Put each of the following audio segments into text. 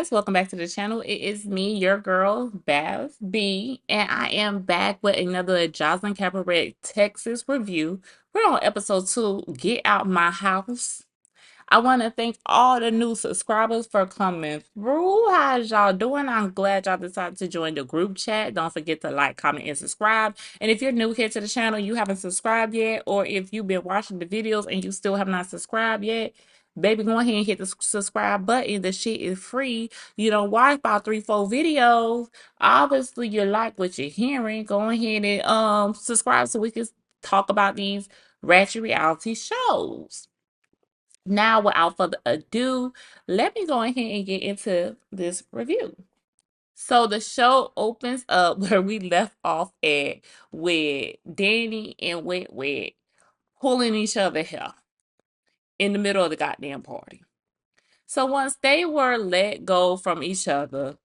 guys, welcome back to the channel. It is me, your girl, Bav B, and I am back with another Joseline Cabaret Texas review. We're on episode 2, Get Out My House. I want to thank all the new subscribers for coming through. How's y'all doing? I'm glad y'all decided to join the group chat. Don't forget to like, comment, and subscribe. And if you're new here to the channel, you haven't subscribed yet, or if you've been watching the videos and you still have not subscribed yet, baby, go ahead and hit the subscribe button. The shit is free. You don't watch about 3-4 videos. Obviously, you like what you're hearing. Go ahead and subscribe so we can talk about these ratchet reality shows. Now, without further ado, let me go ahead and get into this review. So the show opens up where we left off at with Danny and Wet Wet pulling each other hair in the middle of the goddamn party. So once they were let go from each other,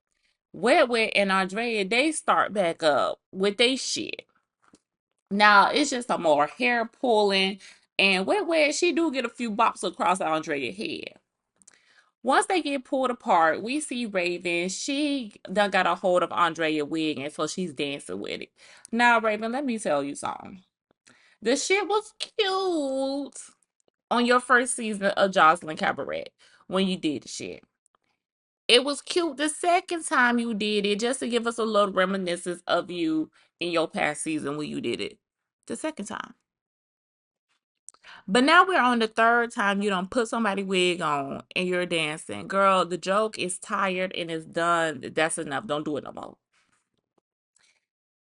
Wet Wet and Andrea, they start back up with they shit. Now it's just some more hair pulling, and Wet Wet, she do get a few bops across Andrea's head. Once they get pulled apart, we see Raven. She done got a hold of Andrea wig, and so she's dancing with it. Now, Raven, let me tell you something. The shit was cute on your first season of Joseline Cabaret when you did the shit. It was cute the second time you did it, just to give us a little reminiscence of you in your past season when you did it the second time. But now we're on the third time you don't put somebody wig on and you're dancing. Girl, the joke is tired and it's done. That's enough. Don't do it no more.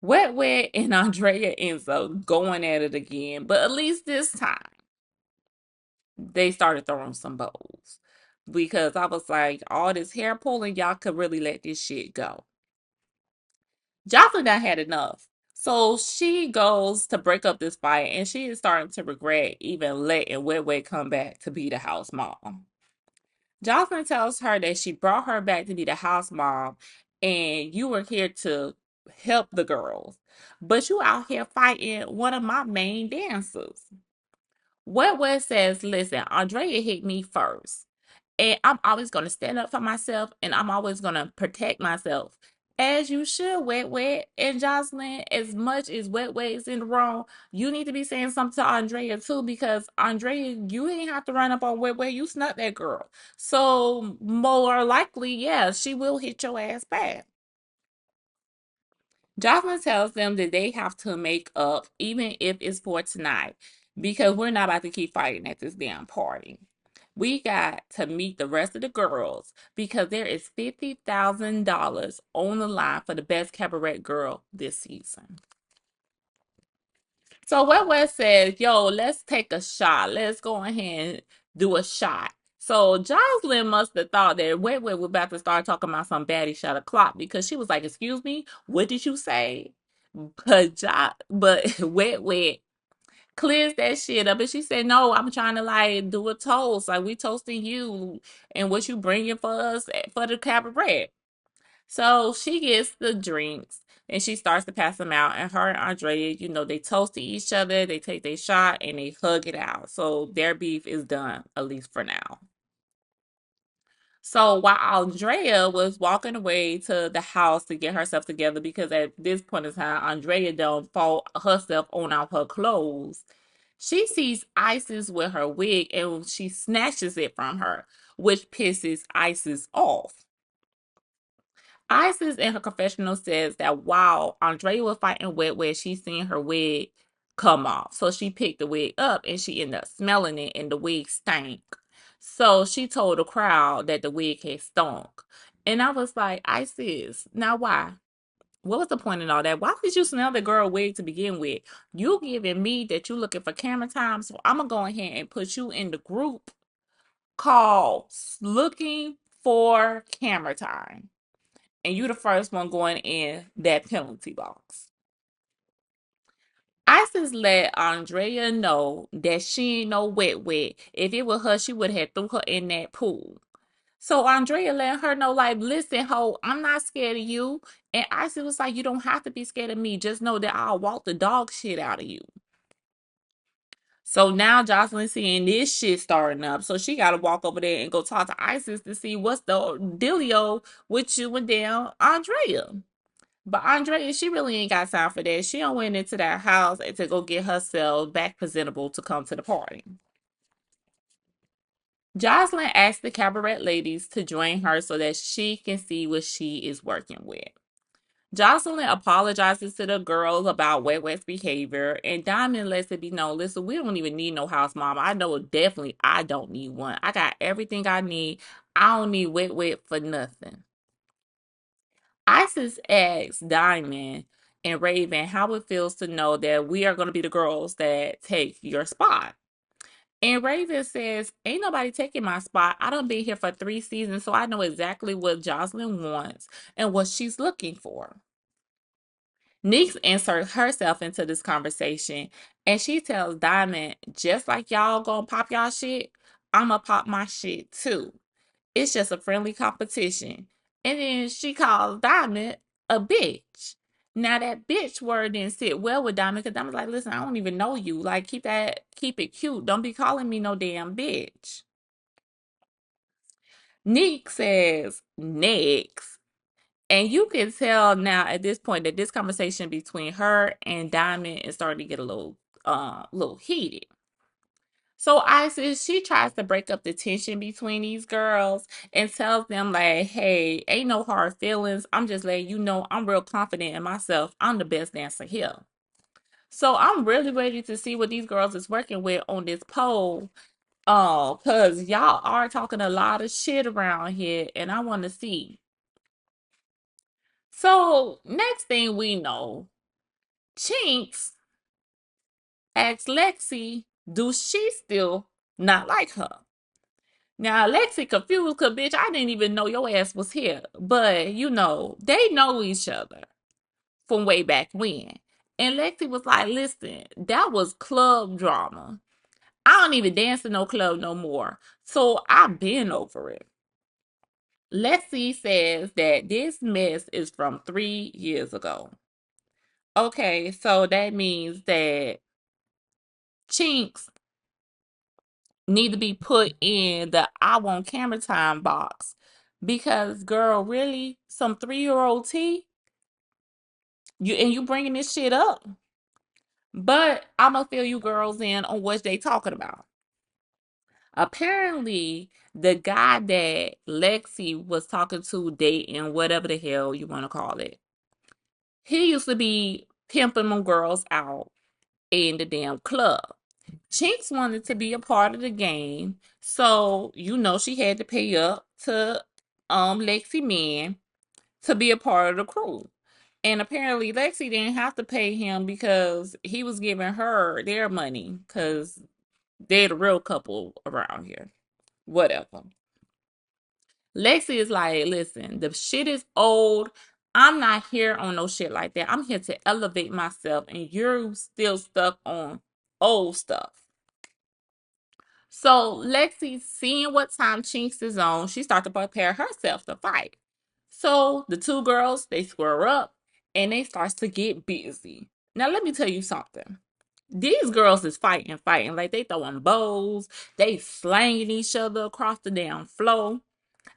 Wet Wet and Andrea ends up going at it again. But at least this time, they started throwing some bows. Because I was like, all this hair pulling, y'all could really let this shit go. Jocelyn done had enough. So she goes to break up this fight and she is starting to regret even letting Wet Wet come back to be the house mom. Jocelyn tells her that she brought her back to be the house mom and you were here to help the girls. But you out here fighting one of my main dancers. Wet Wet says, listen, Andrea hit me first. And I'm always going to stand up for myself and I'm always going to protect myself. As you should, Wet Wet and Jocelyn, as much as Wet Wet is in the wrong, you need to be saying something to Andrea too, because Andrea, you ain't have to run up on Wet Wet. You snuck that girl. So more likely, yeah, she will hit your ass back. Jocelyn tells them that they have to make up, even if it's for tonight, because we're not about to keep fighting at this damn party. We got to meet the rest of the girls because there is $50,000 on the line for the best cabaret girl this season. So Wet Wet says, yo, let's take a shot. Let's go ahead and do a shot. So Jocelyn must have thought that Wet Wet was about to start talking about some baddie shot o'clock because she was like, excuse me, what did you say? But Wet Wet clears that shit up and she said, no, I'm trying to like do a toast. Like we toasting you and what you bringing for us for the cabaret. So she gets the drinks and she starts to pass them out. And her and Andrea, they toast to each other. They take their shot and they hug it out. So their beef is done, at least for now. So while Andrea was walking away to the house to get herself together, because at this point in time, Andrea done fall herself on out her clothes, she sees Isis with her wig and she snatches it from her, which pisses Isis off. Isis in her confessional says that while Andrea was fighting Wet Wet, she seen her wig come off. So she picked the wig up and she ended up smelling it and the wig stank. So she told the crowd that the wig had stunk. And I was like, Isis, now why? What was the point in all that? Why did you smell the girl wig to begin with? You giving me that you looking for camera time, so I'm gonna go ahead and put you in the group called Looking for Camera Time. And you the first one going in that penalty box. Isis let Andrea know that she ain't no Wet Wet. If it was her, she would have threw her in that pool. So Andrea let her know, like, listen, ho, I'm not scared of you. And Isis was like, you don't have to be scared of me. Just know that I'll walk the dog shit out of you. So now Joseline seeing this shit starting up. So she gotta walk over there and go talk to Isis to see what's the dealio with you and damn Andrea. But Andrea, she really ain't got time for that. She done went into that house and to go get herself back presentable to come to the party. Jocelyn asked the cabaret ladies to join her so that she can see what she is working with. Jocelyn apologizes to the girls about Wet Wet's behavior, and Diamond lets it be known, listen, we don't even need no house mama. I know definitely I don't need one. I got everything I need. I don't need Wet Wet for nothing. Isis asks Diamond and Raven how it feels to know that we are going to be the girls that take your spot. And Raven says, ain't nobody taking my spot. I done been here for 3 seasons, so I know exactly what Jocelyn wants and what she's looking for. Neeks inserts herself into this conversation and she tells Diamond, just like y'all gonna pop y'all shit, I'ma pop my shit too. It's just a friendly competition. And then she calls Diamond a bitch. Now that bitch word didn't sit well with Diamond because Diamond's like, listen, I don't even know you. Like, keep it cute. Don't be calling me no damn bitch. Neek says next. And you can tell now at this point that this conversation between her and Diamond is starting to get a little heated. So Isis, she tries to break up the tension between these girls and tells them like, hey, ain't no hard feelings. I'm just letting you know I'm real confident in myself. I'm the best dancer here. So I'm really ready to see what these girls is working with on this poll. Cause y'all are talking a lot of shit around here and I want to see. So next thing we know, Chinks asks Lexi, do she still not like her? Now, Lexi confused because, bitch, I didn't even know your ass was here. But, they know each other from way back when. And Lexi was like, listen, that was club drama. I don't even dance in no club no more. So I've been over it. Lexi says that this mess is from 3 years ago. Okay, so that means that Chinks need to be put in the I want camera time box because girl, really, some 3-year-old tea, you bringing this shit up. But I'm gonna fill you girls in on what they talking about. Apparently, the guy that Lexi was talking to, dating, whatever the hell you want to call it, he used to be pimping them girls out in the damn club. Chinks wanted to be a part of the game, so she had to pay up to Lexi Man to be a part of the crew. And apparently Lexi didn't have to pay him because he was giving her their money because they're the real couple around here. Whatever. Lexi is like, listen, the shit is old. I'm not here on no shit like that. I'm here to elevate myself, and you're still stuck on old stuff. So Lexi, seeing what time Chinks is on, she starts to prepare herself to fight. So the two girls, they square up and they starts to get busy. Now let me tell you something. These girls is fighting. Like they throwing bows, they slanging each other across the damn floor.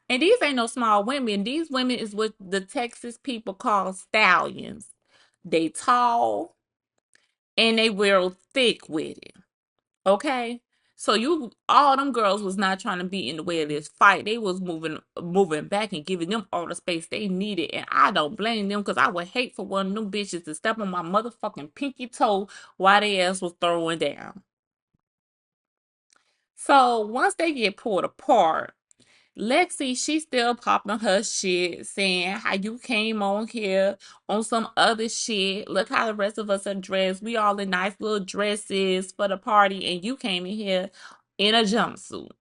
And these ain't no small women. These women is what the Texas people call stallions. They tall and they real thick with it. Okay? So all them girls was not trying to be in the way of this fight. They was moving back and giving them all the space they needed. And I don't blame them because I would hate for one of them bitches to step on my motherfucking pinky toe while they ass was throwing down. So once they get pulled apart, Lexi, she still popping her shit, saying how you came on here on some other shit. Look how the rest of us are dressed. We all in nice little dresses for the party, and you came in here in a jumpsuit.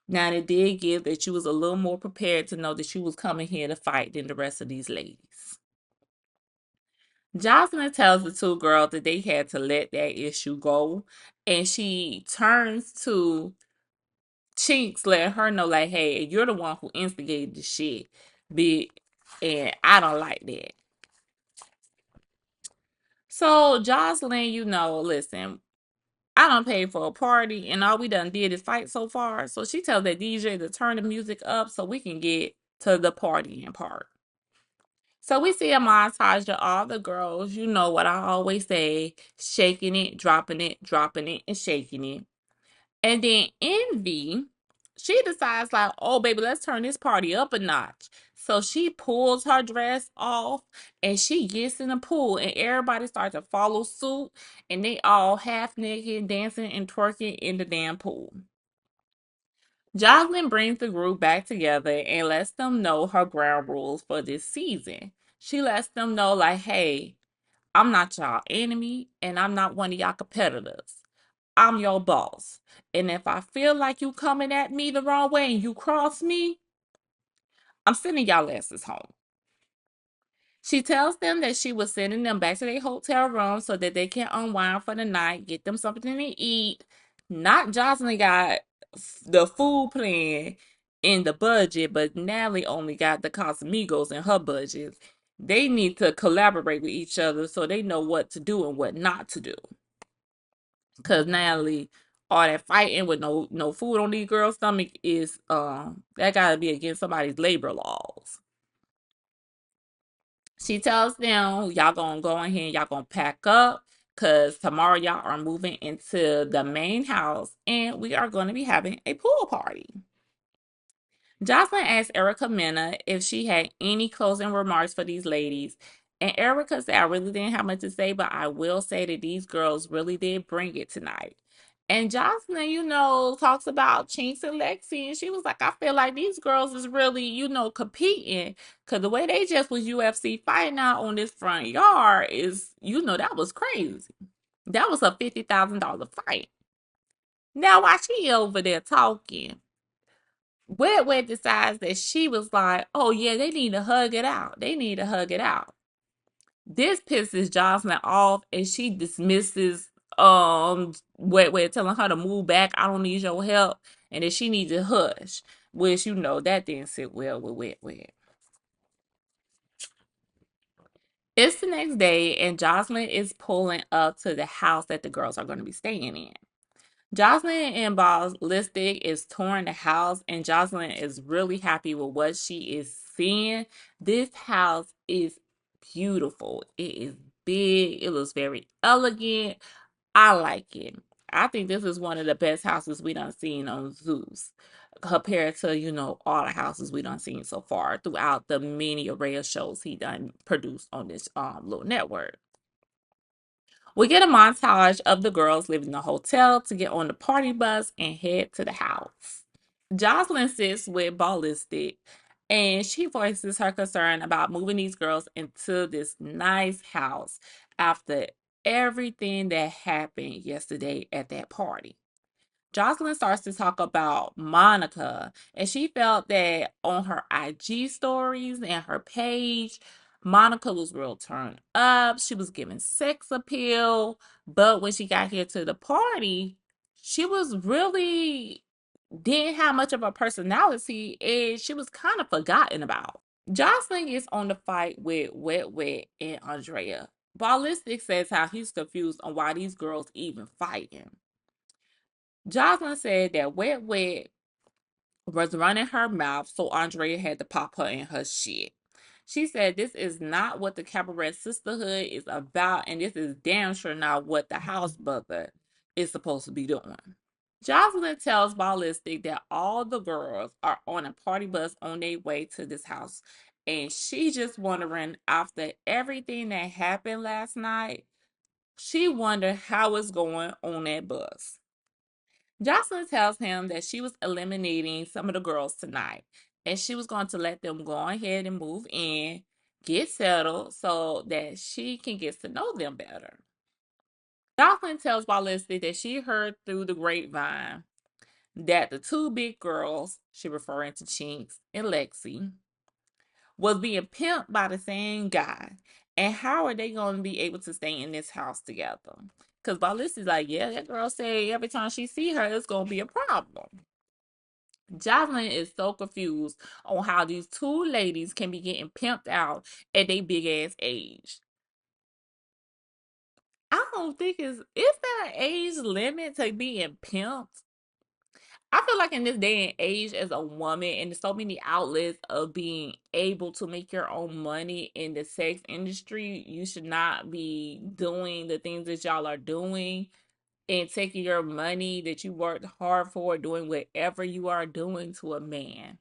Now, it did give that you was a little more prepared to know that you was coming here to fight than the rest of these ladies. Jocelyn tells the two girls that they had to let that issue go, and she turns to Chinks, letting her know, like, hey, you're the one who instigated the shit, big, and I don't like that. So, Jocelyn, listen, I done paid for a party and all we done did is fight so far. So she tells that DJ to turn the music up so we can get to the partying part. So we see a montage of all the girls, you know what I always say, shaking it, dropping it, and shaking it. And then Envy, she decides like, oh baby, let's turn this party up a notch. So she pulls her dress off and she gets in the pool and everybody starts to follow suit and they all half naked, dancing and twerking in the damn pool. Jocelyn brings the group back together and lets them know her ground rules for this season. She lets them know, like, hey, I'm not y'all enemy and I'm not one of y'all competitors. I'm your boss. And if I feel like you coming at me the wrong way and you cross me, I'm sending y'all asses home. She tells them that she was sending them back to their hotel room so that they can unwind for the night, get them something to eat. Not Jocelyn got the food plan in the budget, but Natalie only got the Casamigos in her budget. They need to collaborate with each other so they know what to do and what not to do. Cause Natalie, all that fighting with no food on these girls' stomach is that gotta be against somebody's labor laws. She tells them, y'all gonna go in here, y'all gonna pack up, cause tomorrow y'all are moving into the main house and we are gonna be having a pool party. Jocelyn asked Erica Mena if she had any closing remarks for these ladies. And Erica said, I really didn't have much to say, but I will say that these girls really did bring it tonight. And Jocelyn, talks about Chinks and Lexi. And she was like, I feel like these girls is really, competing. Because the way they just was UFC fighting out on this front yard is, that was crazy. That was a $50,000 fight. Now, while she over there talking, Wet decides that she was like, oh yeah, they need to hug it out. They need to hug it out. This pisses Jocelyn off and she dismisses Wet telling her to move back. I don't need your help. And that she needs to hush. Which that didn't sit well with Wet. It's the next day and Jocelyn is pulling up to the house that the girls are going to be staying in. Jocelyn and Ballistic is touring the house, and Jocelyn is really happy with what she is seeing. This house is beautiful. It is big. It looks very elegant. I like it. I think this is one of the best houses we done seen on Zeus compared to, all the houses we done seen so far throughout the many array of shows he done produced on this little network. We get a montage of the girls leaving the hotel to get on the party bus and head to the house. Jocelyn sits with Ballistic and she voices her concern about moving these girls into this nice house after everything that happened yesterday at that party. Jocelyn starts to talk about Monica, and she felt that on her IG stories and her page, Monica was real turned up. She was giving sex appeal, but when she got here to the party, she was really didn't have much of a personality and she was kind of forgotten about. Jocelyn is on the fight with Wet and Andrea. Ballistic says how he's confused on why these girls even fighting. Jocelyn said that Wet was running her mouth, so Andrea had to pop her in her shit. She said this is not what the Cabaret sisterhood is about, and this is damn sure not what the house mother is supposed to be doing. Jocelyn tells Ballistic that all the girls are on a party bus on their way to this house, and she just wondering after everything that happened last night, she wondered how it's going on that bus. Jocelyn tells him that she was eliminating some of the girls tonight and she was going to let them go ahead and move in, get settled so that she can get to know them better. Jocelyn tells Ballistic that she heard through the grapevine that the two big girls, she referring to Chinks and Lexi, was being pimped by the same guy. And how are they going to be able to stay in this house together? Because Ballisti's like, yeah, that girl say every time she see her, it's going to be a problem. Jocelyn is so confused on how these two ladies can be getting pimped out at their big ass age. I don't think is there an age limit to being pimped? I feel like in this day and age, as a woman, and there's so many outlets of being able to make your own money in the sex industry, you should not be doing the things that y'all are doing and taking your money that you worked hard for, doing whatever you are doing to a man.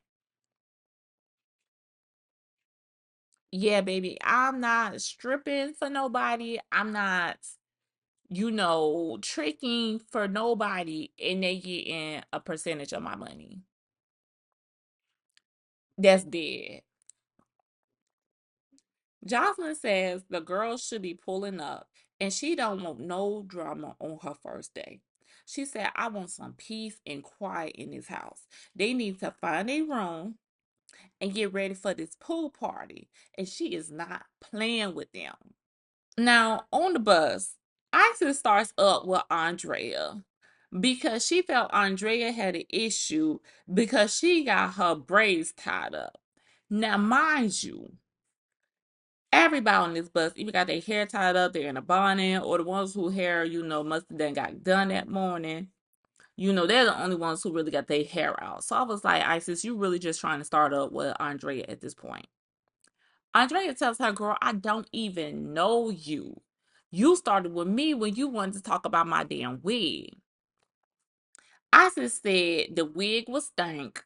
Yeah, baby, I'm not stripping for nobody. I'm not, tricking for nobody, and they getting a percentage of my money. That's dead. Jocelyn says the girl should be pulling up and she don't want no drama on her first day. She said, I want some peace and quiet in this house. They need to find a room and get ready for this pool party. And she is not playing with them. Now, on the bus, Isis starts up with Andrea because she felt Andrea had an issue because she got her braids tied up. Now, mind you, everybody on this bus even got their hair tied up, they're in a bonnet, or the ones who hair, must have got done that morning. They're the only ones who really got their hair out. So I was like, Isis, you really just trying to start up with Andrea at this point. Andrea tells her, girl, I don't even know you. You started with me when you wanted to talk about my damn wig. Isis said the wig was stank.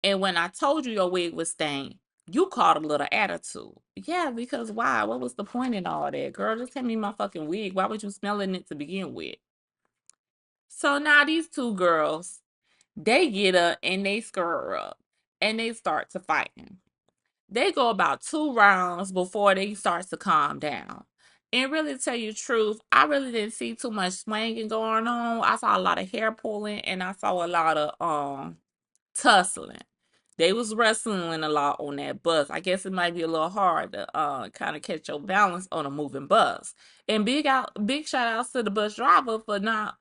And when I told you your wig was stank, you caught a little attitude. Yeah, because why? What was the point in all that? Girl, just hand me my fucking wig. Why would you smelling it to begin with? So now these two girls, they get up and they stir up and they start to fighting. They go about 2 rounds before they start to calm down. And really tell you the truth, I really didn't see too much swinging going on. I saw a lot of hair pulling and I saw a lot of tussling. They was wrestling a lot on that bus. I guess it might be a little hard to kind of catch your balance on a moving bus. And big shout outs to the bus driver for not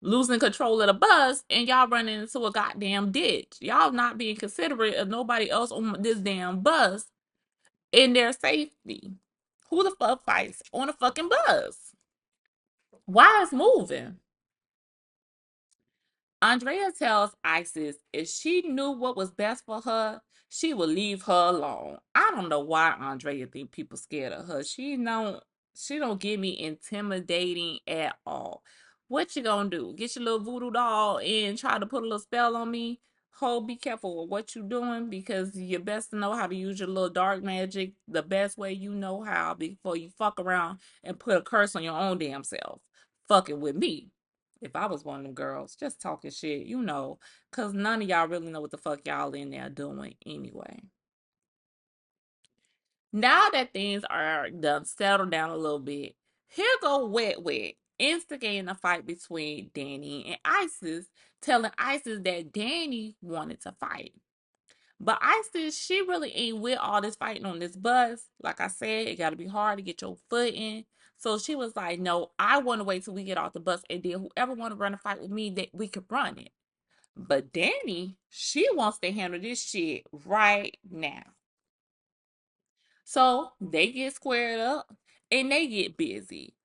losing control of the bus and y'all running into a goddamn ditch. Y'all not being considerate of nobody else on this damn bus in their safety. Who the fuck fights on a fucking bus? Why is moving? Andrea tells Isis if she knew what was best for her, she would leave her alone. I don't know why Andrea think people scared of her. She don't get me intimidating at all. What you gonna do? Get your little voodoo doll and try to put a little spell on me? Ho, be careful with what you doing because you best to know how to use your little dark magic the best way you know how before you fuck around and put a curse on your own damn self. Fucking with me. If I was one of them girls, just talking shit, because none of y'all really know what the fuck y'all in there doing anyway. Now that things are done, settled down a little bit, here go Wet Wet, instigating a fight between Danny and Isis, telling Isis that Danny wanted to fight. But Isis, she really ain't with all this fighting on this bus. Like I said, it got to be hard to get your foot in. So she was like, no, I want to wait till we get off the bus. And then whoever want to run a fight with me, that we could run it. But Danny, she wants to handle this shit right now. So they get squared up and they get busy.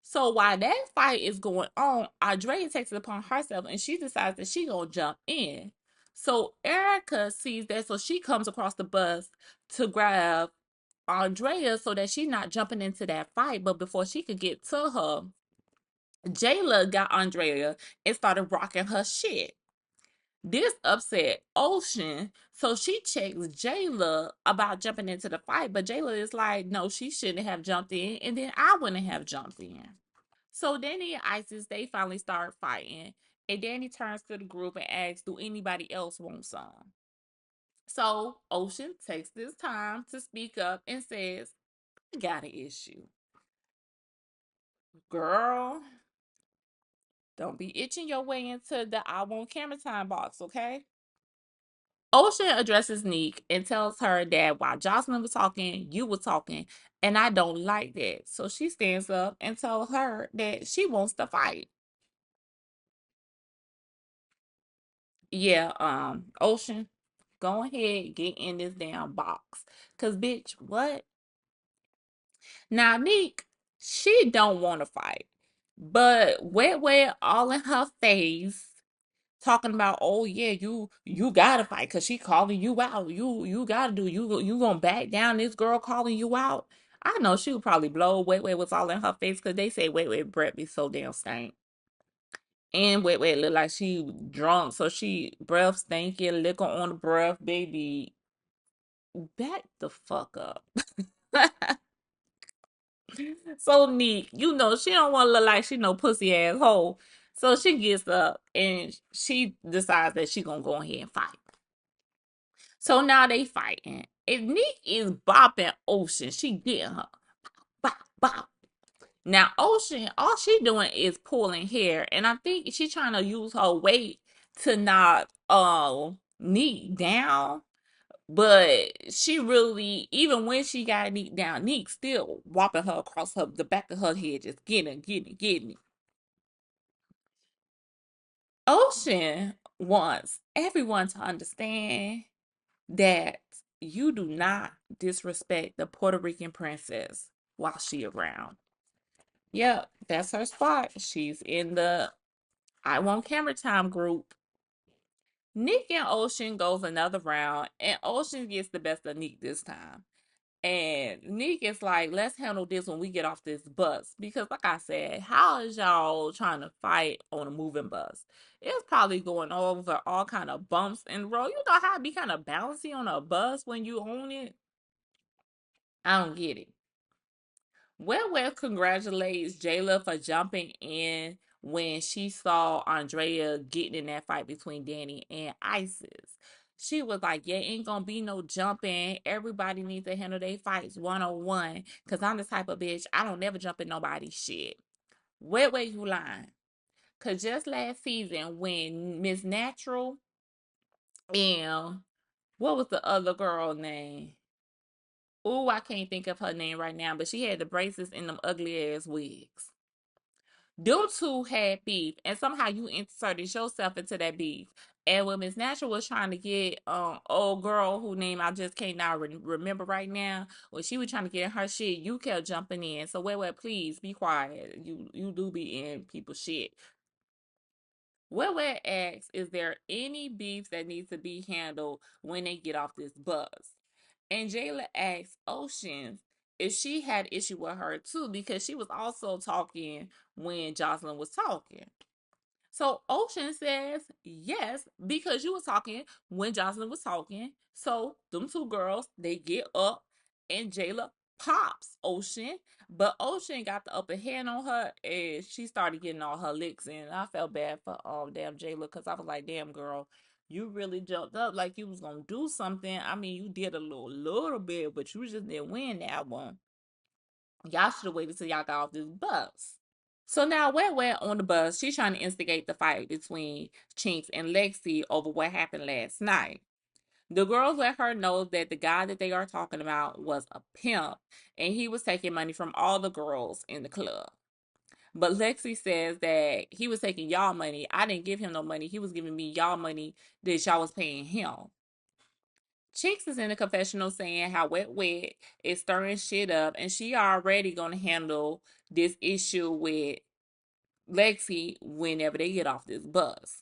So while that fight is going on, Andrea takes it upon herself and she decides that she gonna jump in. So Erica sees that, so she comes across the bus to grab Andrea so that she's not jumping into that fight. But before she could get to her, Jayla got Andrea and started rocking her shit. This upset Ocean, so she checks Jayla about jumping into the fight, but Jayla is like, no, she shouldn't have jumped in, and then I wouldn't have jumped in. So Danny and Isis, they finally start fighting. And Danny turns to the group and asks, do anybody else want some? So Ocean takes this time to speak up and says, I got an issue. Girl, don't be itching your way into the I want camera time box, okay? Ocean addresses Neek and tells her that while Jocelyn was talking, you were talking, and I don't like that. So she stands up and tells her that she wants to fight. Yeah, Ocean, go ahead, get in this damn box. Cause bitch, what? Now, Neek, She don't want to fight. But Wet Wet all in her face talking about, oh yeah, you gotta fight because she calling you out. You gotta do, you gonna back down this girl calling you out. I know she would probably blow. Wet Wet was all in her face because they say Wet Wet breath be so damn stank. And Wet Wet look like she drunk, so she breath stinky, liquor on the breath, baby. Back the fuck up. So neat, she don't want to look like she no pussy asshole. So she gets up and she decides that she gonna go ahead and fight. So now they fighting. And Nick is bopping Ocean. She getting her. Bop, bop. Now Ocean, all she doing is pulling hair. And I think she trying to use her weight to knock Nick down. But she really, even when she got Nick down, Nick still whopping her across the back of her head, just getting. Ocean wants everyone to understand that you do not disrespect the Puerto Rican princess while she around. Yep, that's her spot. She's in the I Want Camera Time group. Nick and Ocean goes another round, and Ocean gets the best of Nick this time. And Nick is like, let's handle this when we get off this bus. Because, like I said, how is y'all trying to fight on a moving bus? It's probably going over all kind of bumps in the road. You know how it be kind of bouncy on a bus when you own it? I don't get it. Well, congratulates Jayla for jumping in when she saw Andrea getting in that fight between Danny and Isis. She was like, yeah, ain't gonna be no jumping. Everybody needs to handle their fights 101. Cause I'm the type of bitch, I don't never jump in nobody's shit. Where you lying? Cause just last season when Miss Natural and what was the other girl name? Oh, I can't think of her name right now, but she had the braces and them ugly ass wigs. Them two had beef, and somehow you inserted yourself into that beef. And when Miss Natural was trying to get old girl who name I just can't now remember right now, when she was trying to get her shit, you kept jumping in. So please be quiet. You do be in people's shit. Wet asks, is there any beef that needs to be handled when they get off this bus? And Jayla asks Ocean if she had issue with her too, because she was also talking when Joseline was talking. So Ocean says yes, because you was talking when Joseline was talking. So them two girls, they get up and Jayla pops Ocean. But Ocean got the upper hand on her and she started getting all her licks in. I felt bad for damn Jayla because I was like, damn girl, you really jumped up like you was gonna do something. I mean, you did a little bit, but you just didn't win that one. Y'all should have waited till y'all got off this bus. So now Wet on the bus, she's trying to instigate the fight between Chinks and Lexi over what happened last night. The girls let her know that the guy that they are talking about was a pimp and he was taking money from all the girls in the club. But Lexi says that he was taking y'all money. I didn't give him no money. He was giving me y'all money that y'all was paying him. Chinks is in the confessional saying how Wet is stirring shit up and she already gonna handle this issue with Lexi whenever they get off this bus.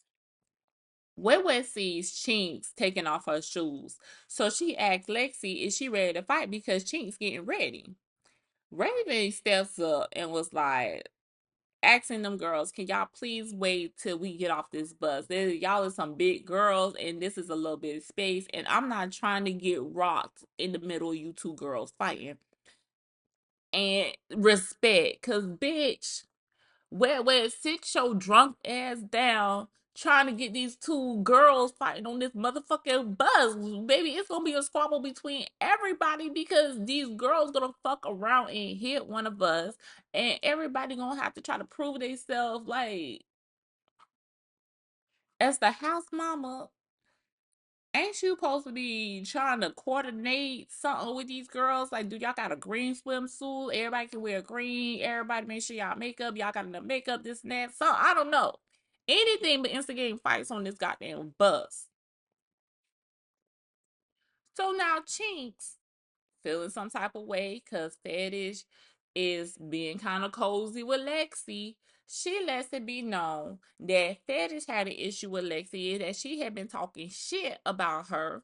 Wet sees Chinks taking off her shoes. So she asks Lexi, is she ready to fight because Chinks getting ready? Raven steps up and was like, asking them girls, can y'all please wait till we get off this bus? Y'all are some big girls and this is a little bit of space and I'm not trying to get rocked in the middle of you two girls fighting. And respect, cause bitch, where sit your drunk ass down trying to get these two girls fighting on this motherfucking bus. Baby, it's gonna be a squabble between everybody because these girls gonna fuck around and hit one of us and everybody gonna have to try to prove themselves like as the house mama. Ain't you supposed to be trying to coordinate something with these girls? Like, do y'all got a green swimsuit? Everybody can wear green. Everybody make sure y'all makeup. Y'all got enough makeup, this and that. So, I don't know. Anything but instigating fights on this goddamn bus. So now Chinks feeling some type of way because Fetish is being kind of cozy with Lexi. She lets it be known that Fetish had an issue with Lexi, that she had been talking shit about her.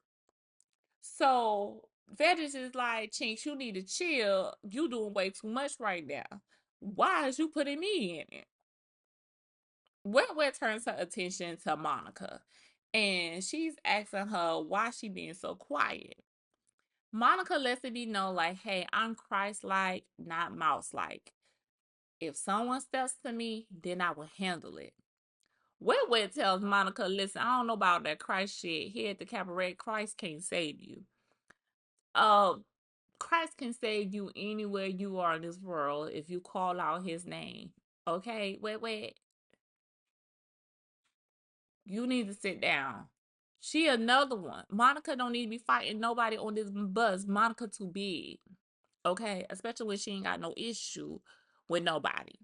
So Fetish is like, Chinks, you need to chill. You doing way too much right now. Why is you putting me in it? Wet turns her attention to Monica, and she's asking her why she being so quiet. Monica lets it be known like, hey, I'm Christ-like, not mouse-like. If someone steps to me, then I will handle it. Wet tells Monica, listen, I don't know about that Christ shit. Here at the Cabaret, Christ can't save you. Uh, Christ can save you anywhere you are in this world if you call out his name. Okay? Wet. You need to sit down. She another one. Monica don't need to be fighting nobody on this bus. Monica too big. Okay? Especially when she ain't got no issue with nobody.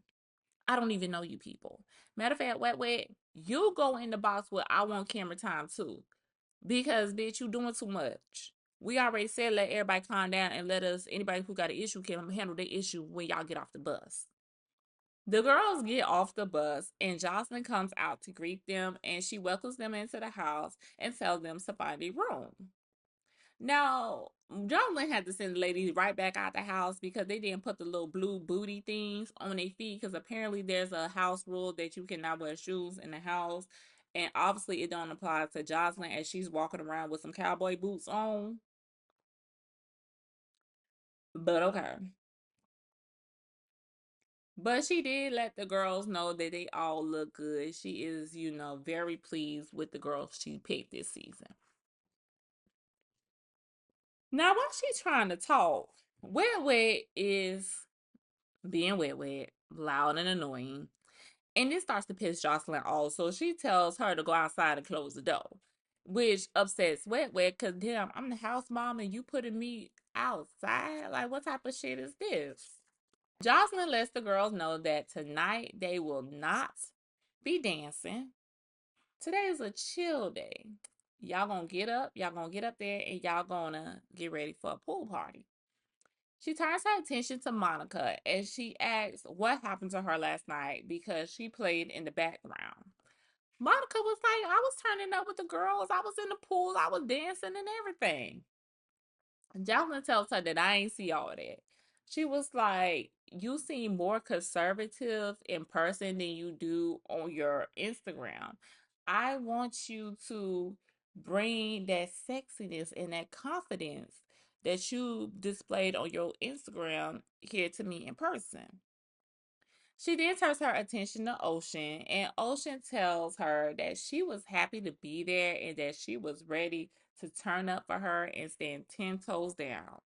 I don't even know you people. Matter of fact, wet, you go in the box with I want camera time too. Because bitch, you doing too much. We already said let everybody calm down and let us anybody who got an issue can handle their issue when y'all get off the bus. The girls get off the bus and Joseline comes out to greet them and she welcomes them into the house and tells them to find a room. Now, Joseline had to send the ladies right back out the house because they didn't put the little blue booty things on their feet because apparently there's a house rule that you cannot wear shoes in the house. And obviously it don't apply to Joseline as she's walking around with some cowboy boots on. But okay. But she did let the girls know that they all look good. She is, very pleased with the girls she picked this season. Now, while she's trying to talk, Wet is being wet, loud and annoying. And this starts to piss Joseline off. So she tells her to go outside and close the door, which upsets Wet because damn, I'm the house mom and you putting me outside? Like, what type of shit is this? Joseline lets the girls know that tonight they will not be dancing. Today is a chill day. Y'all gonna get up there and y'all gonna get ready for a pool party. She turns her attention to Monica and she asks what happened to her last night because she played in the background. Monica was like, I was turning up with the girls. I was in the pool. I was dancing and everything. Jocelyn tells her that I ain't see all that. She was like, you seem more conservative in person than you do on your Instagram. I want you to bring that sexiness and that confidence that you displayed on your Instagram here to me in person. She then turns her attention to Ocean, and Ocean tells her that she was happy to be there and that she was ready to turn up for her and stand 10 toes down,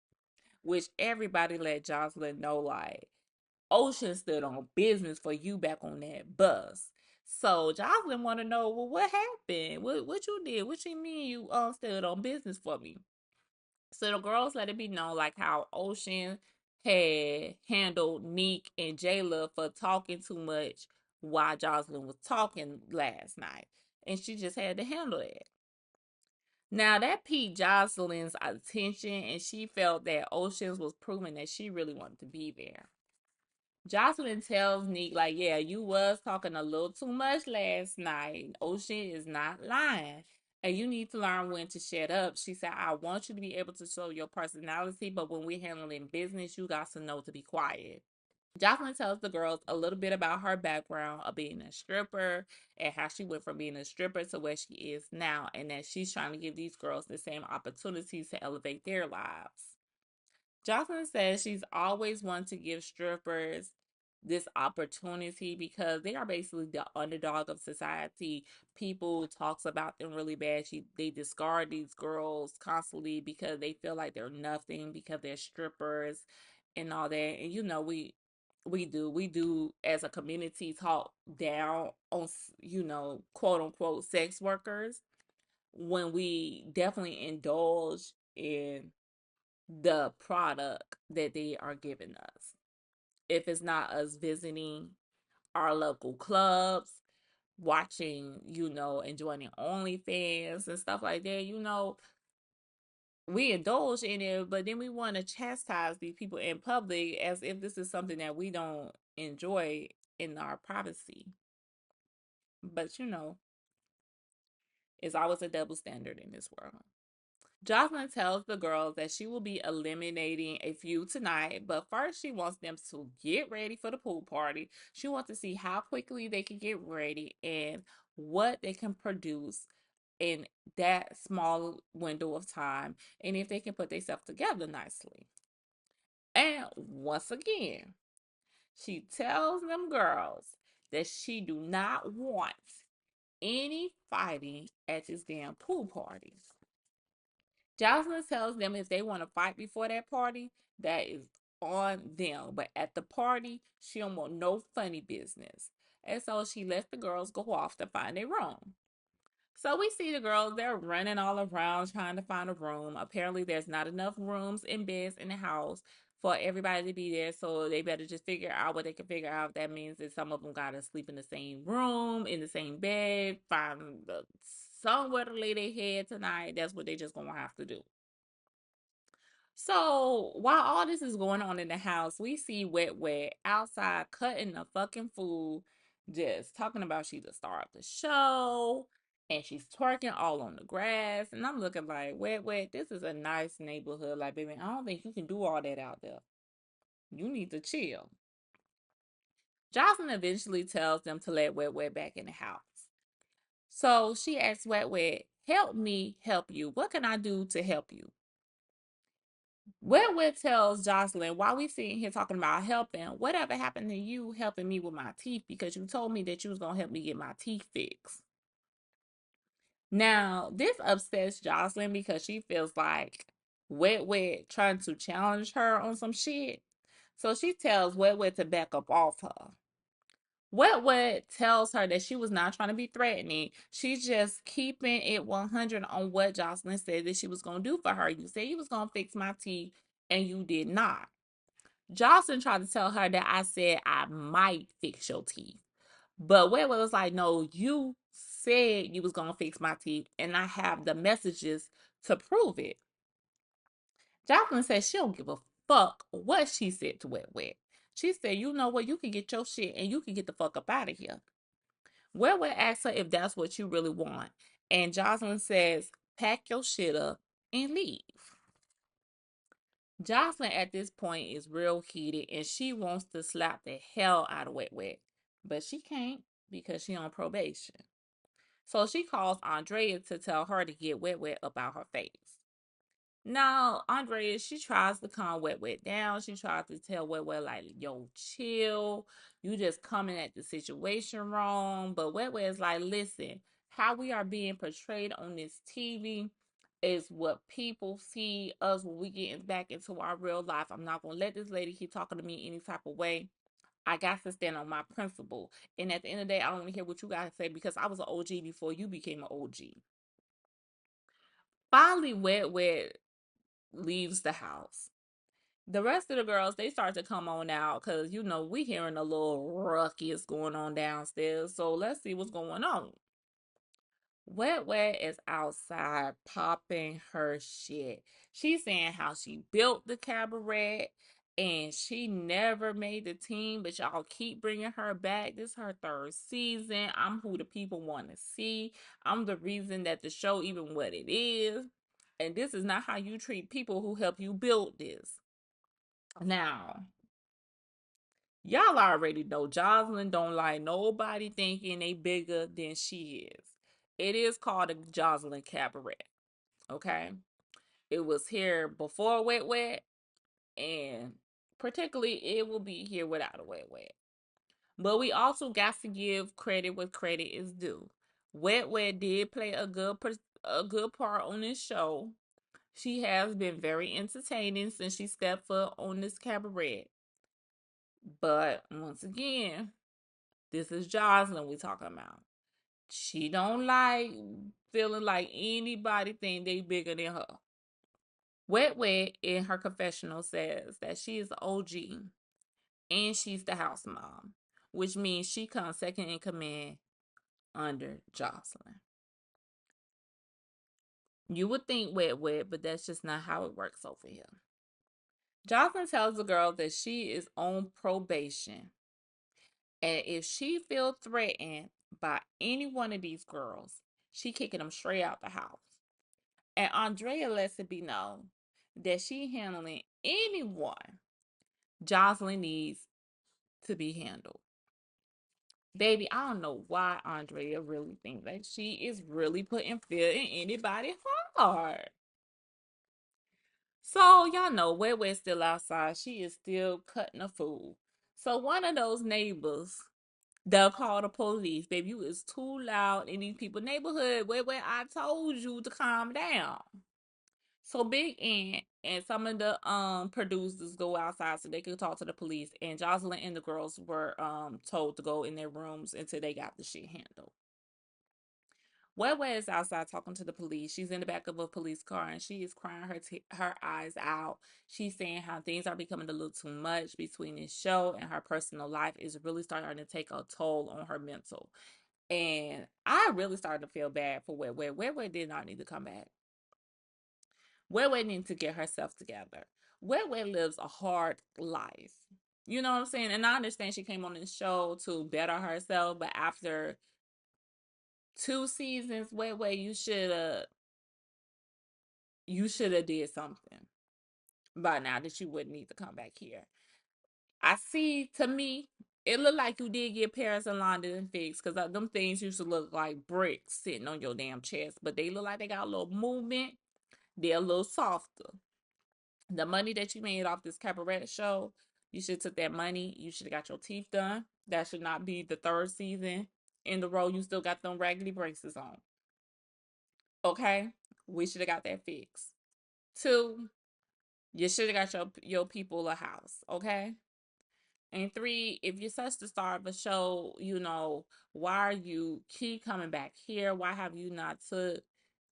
which everybody let Jocelyn know, like, Ocean stood on business for you back on that bus. So Jocelyn want to know, well, what happened? What you did? What you mean you stood on business for me? So the girls let it be known like how Ocean had handled Neek and Jayla for talking too much while Jocelyn was talking last night. And she just had to handle it. Now that piqued Jocelyn's attention and she felt that Oceans was proving that she really wanted to be there. Jocelyn tells Neek, like, yeah, you was talking a little too much last night. Ocean is not lying. And you need to learn when to shut up. She said, I want you to be able to show your personality, but when we're handling business, you got to know to be quiet. Jocelyn tells the girls a little bit about her background of being a stripper and how she went from being a stripper to where she is now, and that she's trying to give these girls the same opportunities to elevate their lives. Jocelyn says she's always wanted to give strippers this opportunity because they are basically the underdog of society. People talks about them really bad. They discard these girls constantly because they feel like they're nothing because they're strippers and all that. And we do as a community talk down on quote unquote sex workers when we definitely indulge in the product that they are giving us. If it's not us visiting our local clubs, watching, and joining OnlyFans and stuff like that, we indulge in it, but then we want to chastise these people in public as if this is something that we don't enjoy in our privacy. But it's always a double standard in this world. Jocelyn tells the girls that she will be eliminating a few tonight, but first she wants them to get ready for the pool party. She wants to see how quickly they can get ready and what they can produce in that small window of time, and if they can put themselves together nicely. And once again, she tells them girls that she do not want any fighting at this damn pool party. Jocelyn tells them if they want to fight before that party, that is on them. But at the party, she don't want no funny business. And so she lets the girls go off to find a room. So we see the girls, they're running all around trying to find a room. Apparently, there's not enough rooms and beds in the house for everybody to be there. So they better just figure out what they can figure out. That means that some of them got to sleep in the same room, in the same bed, find somewhere to lay their head tonight. That's what they just going to have to do. So while all this is going on in the house, we see Wet Wet outside cutting the fucking food, just talking about she's the star of the show, and she's twerking all on the grass. And I'm looking like, Wet Wet, this is a nice neighborhood. Like, baby, I don't think you can do all that out there. You need to chill. Jocelyn eventually tells them to let Wet Wet back in the house. So she asks Wet Wet, help me help you. What can I do to help you? Wetwood tells Jocelyn, while we sitting here talking about helping, whatever happened to you helping me with my teeth? Because you told me that you was going to help me get my teeth fixed. Now, this upsets Jocelyn because she feels like Wet trying to challenge her on some shit. So she tells Wet to back up off her. Wet tells her that she was not trying to be threatening. She's just keeping it 100 on what Jocelyn said that she was going to do for her. You said you was going to fix my teeth, and you did not. Jocelyn tried to tell her that I said I might fix your teeth. But Wet was like, no, you said you was going to fix my teeth, and I have the messages to prove it. Jocelyn said she don't give a fuck what she said to Wet. She said, you know what, you can get your shit and you can get the fuck up out of here. Wet asks her if that's what you really want. And Jocelyn says, pack your shit up and leave. Jocelyn at this point is real heated and she wants to slap the hell out of Wet. But she can't because she on probation. So she calls Andrea to tell her to get Wet about her face. Now, Andrea, she tries to calm Wet down. She tries to tell Wet like, yo, chill. You just coming at the situation wrong. But Wet is like, listen, how we are being portrayed on this TV is what people see us when we get back into our real life. I'm not going to let this lady keep talking to me any type of way. I got to stand on my principle. And at the end of the day, I don't want to hear what you got to say because I was an OG before you became an OG. Finally, Wet leaves the house. The rest of the girls, they start to come on out because, we hearing a little ruckus going on downstairs. So let's see what's going on. Wet is outside popping her shit. She's saying how she built the cabaret and she never made the team, but y'all keep bringing her back. This is her third season. I'm who the people want to see. I'm the reason that the show even what it is. And this is not how you treat people who help you build this. Now, y'all already know Jocelyn don't like nobody thinking they bigger than she is. It is called a Jocelyn Cabaret. Okay. It was here before Wet, and particularly it will be here without a Wet. But we also got to give credit where credit is due. Wet did play a good part on this show. She has been very entertaining since she stepped foot on this cabaret. But once again, this is Jocelyn we talking about. She don't like feeling like anybody think they bigger than her. Wet in her confessional says that she is the OG and she's the house mom, which means she comes second in command under Jocelyn. You would think wet wet, but that's just not how it works over here. Jocelyn tells the girl that she is on probation. And if she feels threatened by any one of these girls, she kicking them straight out the house. And Andrea lets it be known that she handling anyone Jocelyn needs to be handled. Baby, I don't know why Andrea really thinks that she is really putting fear in anybody's heart. So y'all know Wet still outside. She is still cutting a fool. So one of those neighbors, they'll call the police. Baby, you is too loud in these people's neighborhood. Where I told you to calm down. So Big Ant and some of the producers go outside so they could talk to the police. And Jocelyn and the girls were told to go in their rooms until they got the shit handled. Wet is outside talking to the police. She's in the back of a police car and she is crying her eyes out. She's saying how things are becoming a little too much between this show and her personal life is really starting to take a toll on her mental. And I really started to feel bad for Wet. Wet did not need to come back. Wet needs to get herself together. Wet lives a hard life. You know what I'm saying? And I understand she came on this show to better herself, but after 2 seasons, Wet, you should have did something by now that you wouldn't need to come back here. I see, to me, it looked like you did get Paris and London fixed because them things used to look like bricks sitting on your damn chest, but they look like they got a little movement. They're a little softer. The money that you made off this Cabaret show, you should have took that money. You should have got your teeth done. That should not be the third season in the row. You still got them raggedy braces on. Okay? We should have got that fixed. 2, you should have got your people a house. Okay? And 3, if you're such the star of a show, why are you keep coming back here? Why have you not took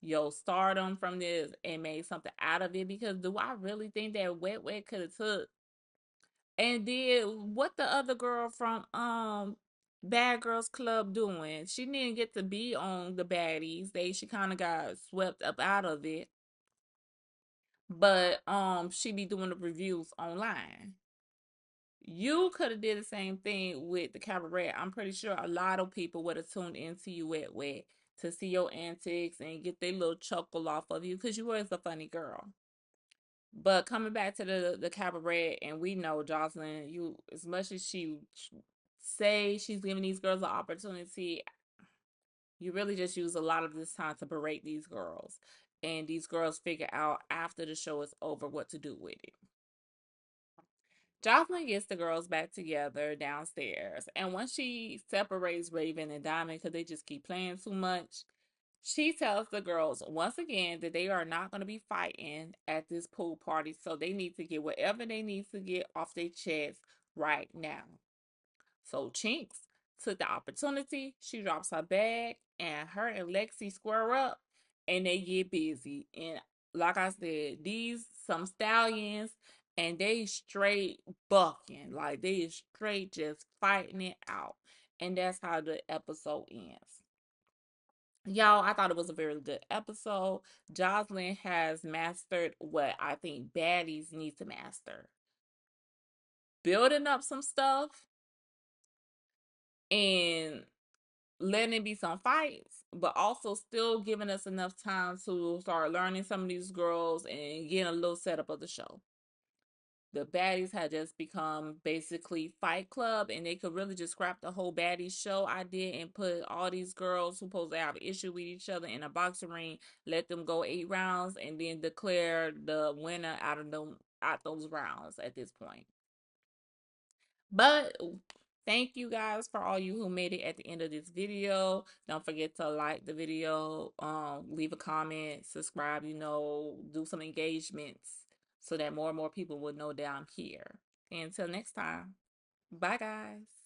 your stardom from this and made something out of it? Because do I really think that Wet could have took and did what the other girl from Bad Girls Club doing? She didn't get to be on the baddies. She kind of got swept up out of it. But she be doing the reviews online. You could have did the same thing with the Cabaret. I'm pretty sure a lot of people would have tuned into you Wet to see your antics and get their little chuckle off of you because you were a funny girl. But coming back to the Cabaret, and we know Jocelyn, you, as much as she say she's giving these girls an opportunity, you really just use a lot of this time to berate these girls, and these girls figure out after the show is over what to do with it. Jocelyn gets the girls back together downstairs, and once she separates Raven and Diamond because they just keep playing too much, she tells the girls once again that they are not going to be fighting at this pool party, so they need to get whatever they need to get off their chest right now. So Chinks took the opportunity. She drops her bag, and her and Lexi square up, and they get busy. And like I said, these some stallions, and they straight bucking, like they straight just fighting it out, and that's how the episode ends. Y'all, I thought it was a very good episode. Jocelyn has mastered what I think baddies need to master. Building up some stuff and letting it be some fights, but also still giving us enough time to start learning some of these girls and getting a little setup of the show. The baddies had just become basically Fight Club, and they could really just scrap the whole baddies show idea and put all these girls who supposed to have an issue with each other in a boxing ring, let them go 8 rounds, and then declare the winner out those rounds at this point. But thank you guys for all you who made it at the end of this video. Don't forget to like the video, leave a comment, subscribe, do some engagements so that more and more people will know that I'm here. And until next time, bye guys.